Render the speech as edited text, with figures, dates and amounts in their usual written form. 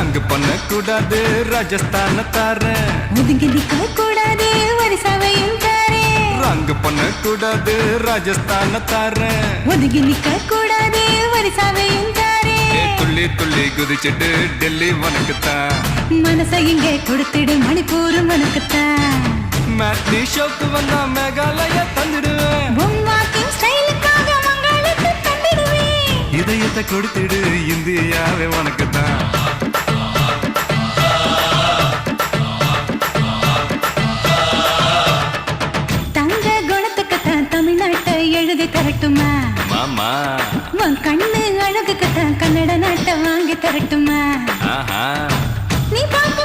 ரங்கு பண்ண கூடாது ராஜஸ்தான தாரேன். ஒதுங்கி நிக்க கூடாது வரிசாவையும் தாரேன். ரங்கு பண்ண கூடாது ராஜஸ்தான தாரேன். ஒதுங்கி நிக்க கூடாது வரிசாவையும் தாரேன். துள்ளி துள்ளி குதிச்சிட்டு டெல்லி உனக்குத்தான். மனசை இங்கே கொடுத்துடு மணிப்பூரும் உனக்குத்தான். மேட்னி ஷோக்கு வந்தா மேகாலய தந்துடுவேன். வாக்கிங் ஸ்டைலுக்காக மங்களுக்கு தந்துடுவேன். இதயத்தை கொடுத்துடு இந்தியாவே உனக்குத்தான். தங்க குணத்துக்குத்தான் தமிழ்நாட்டை எழுதி தரட்டுமா மாமா? உன் கண்ணு அழகுக்குத்தான் கன்னட நாட்டை வாங்கி தரட்டுமா? ஆஹா நீ பார்க்க